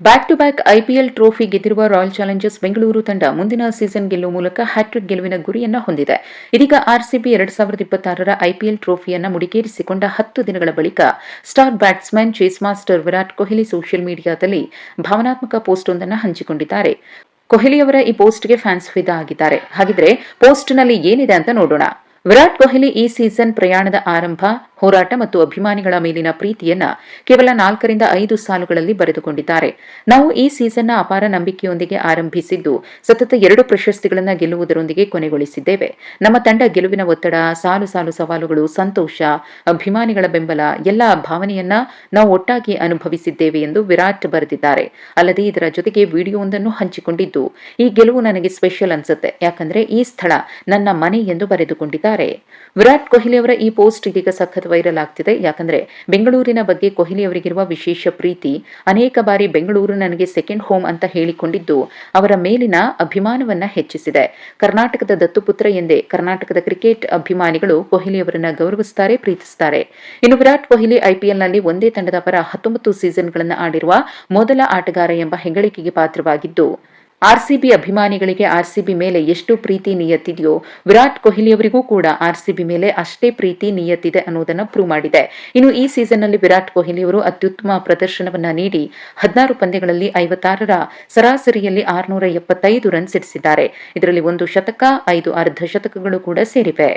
Back to back IPL trophy ಗೆದ್ದಿರುವ Royal Challengers Bengaluru ತಂಡ ಮುಂದಿನ ಸೀಸನ್ ಗೆಲ್ಲುವ ಮೂಲಕ ಹ್ಯಾಟ್ರಿಕ್ ಗೆಲುವಿನ ಗುರಿಯನ್ನು ಹೊಂದಿದೆ. ಇದೀಗ ಆರ್ಸಿಬಿ 2026ರ ಐಪಿಎಲ್ ಟ್ರೋಫಿಯನ್ನು ಮುಡಿಗೇರಿಸಿಕೊಂಡ 10 ದಿನಗಳ ಬಳಿಕ star batsman chase master Virat Kohli social ಮೀಡಿಯಾದಲ್ಲಿ ಭಾವನಾತ್ಮಕ ಪೋಸ್ಟ್ ಒಂದನ್ನು ಹಂಚಿಕೊಂಡಿದ್ದಾರೆ. ಕೊಹ್ಲಿ ಅವರ ಈ ಪೋಸ್ಟ್ಗೆ ಫ್ಯಾನ್ಸ್ ಫಿದಾ ಆಗಿದ್ದಾರೆ. ಹಾಗಿದ್ರೆ ಪೋಸ್ಟ್ನಲ್ಲಿ ಏನಿದೆ ಅಂತ ನೋಡೋಣ. ವಿರಾಟ್ ಕೊಹ್ಲಿ ಈ ಸೀಸನ್ ಪ್ರಯಾಣದ ಆರಂಭ, ಹೋರಾಟ ಮತ್ತು ಅಭಿಮಾನಿಗಳ ಮೇಲಿನ ಪ್ರೀತಿಯನ್ನ ಕೇವಲ 4ರಿಂದ 5 ಸಾಲುಗಳಲ್ಲಿ ಬರೆದುಕೊಂಡಿದ್ದಾರೆ. ನಾವು ಈ ಸೀಸನ್ನ ಅಪಾರ ನಂಬಿಕೆಯೊಂದಿಗೆ ಆರಂಭಿಸಿದ್ದು, ಸತತ 2 ಪ್ರಶಸ್ತಿಗಳನ್ನು ಗೆಲ್ಲುವುದರೊಂದಿಗೆ ಕೊನೆಗೊಳಿಸಿದ್ದೇವೆ. ನಮ್ಮ ತಂಡ ಗೆಲುವಿನ ಒತ್ತಡ, ಸಾಲು ಸಾಲು ಸವಾಲುಗಳು, ಸಂತೋಷ, ಅಭಿಮಾನಿಗಳ ಬೆಂಬಲ ಎಲ್ಲ ಭಾವನೆಯನ್ನ ನಾವು ಒಟ್ಟಾಗಿ ಅನುಭವಿಸಿದ್ದೇವೆ ಎಂದು ವಿರಾಟ್ ಬರೆದಿದ್ದಾರೆ. ಅಲ್ಲದೆ ಇದರ ಜೊತೆಗೆ ವಿಡಿಯೋವೊಂದನ್ನು ಹಂಚಿಕೊಂಡಿದ್ದು, ಈ ಗೆಲುವು ನನಗೆ ಸ್ಪೆಷಲ್ ಅನ್ಸುತ್ತೆ, ಯಾಕಂದ್ರೆ ಈ ಸ್ಥಳ ನನ್ನ ಮನೆ ಎಂದು ಬರೆದುಕೊಂಡಿದ್ದಾರೆ. ವಿರಾಟ್ ಕೊಹ್ಲಿ ಅವರ ಈ ಪೋಸ್ಟ್ ಇದೀಗ ಸಖತ್ ವೈರಲ್ ಆಗ್ತಿದೆ. ಯಾಕಂದ್ರೆ ಬೆಂಗಳೂರಿನ ಬಗ್ಗೆ ಕೊಹ್ಲಿ ಅವರಿಗಿರುವ ವಿಶೇಷ ಪ್ರೀತಿ, ಅನೇಕ ಬಾರಿ ಬೆಂಗಳೂರು ನನಗೆ ಸೆಕೆಂಡ್ ಹೋಮ್ ಅಂತ ಹೇಳಿಕೊಂಡಿದ್ದು ಅವರ ಮೇಲಿನ ಅಭಿಮಾನವನ್ನ ಹೆಚ್ಚಿಸಿದೆ. ಕರ್ನಾಟಕದ ದತ್ತುಪುತ್ರ ಎಂದೇ ಕರ್ನಾಟಕದ ಕ್ರಿಕೆಟ್ ಅಭಿಮಾನಿಗಳು ಕೊಹ್ಲಿ ಅವರನ್ನ ಗೌರವಿಸುತ್ತಾರೆ, ಪ್ರೀತಿಸುತ್ತಾರೆ. ಇನ್ನು ವಿರಾಟ್ ಕೊಹ್ಲಿ ಐಪಿಎಲ್ನಲ್ಲಿ ಒಂದೇ ತಂಡದ ಪರ 19 ಸೀಸನ್ಗಳನ್ನು ಆಡಿರುವ ಮೊದಲ ಆಟಗಾರ ಎಂಬ ಹೆಗ್ಗಳಿಕೆಗೆ ಪಾತ್ರವಾಗಿದ್ದು, ಆರ್ಸಿಬಿ ಅಭಿಮಾನಿಗಳಿಗೆ ಆರ್ಸಿಬಿ ಮೇಲೆ ಎಷ್ಟು ಪ್ರೀತಿ ನಿಯತ್ತಿದೆಯೋ ವಿರಾಟ್ ಕೊಹ್ಲಿ ಅವರಿಗೂ ಕೂಡ ಆರ್ಸಿಬಿ ಮೇಲೆ ಅಷ್ಟೇ ಪ್ರೀತಿ ನಿಯತ್ತಿದೆ ಅನ್ನೋದನ್ನು ಪ್ರೂವ್ ಮಾಡಿದೆ. ಇನ್ನು ಈ ಸೀಸನ್ನಲ್ಲಿ ವಿರಾಟ್ ಕೊಹ್ಲಿ ಅವರು ಅತ್ಯುತ್ತಮ ಪ್ರದರ್ಶನವನ್ನ ನೀಡಿ 16 ಪಂದ್ಯಗಳಲ್ಲಿ 56ರ ಸರಾಸರಿಯಲ್ಲಿ 675 ರನ್ ಸಿಡಿಸಿದ್ದಾರೆ. ಇದರಲ್ಲಿ 1 ಶತಕ, 5 ಅರ್ಧ ಶತಕಗಳು ಕೂಡ ಸೇರಿವೆ.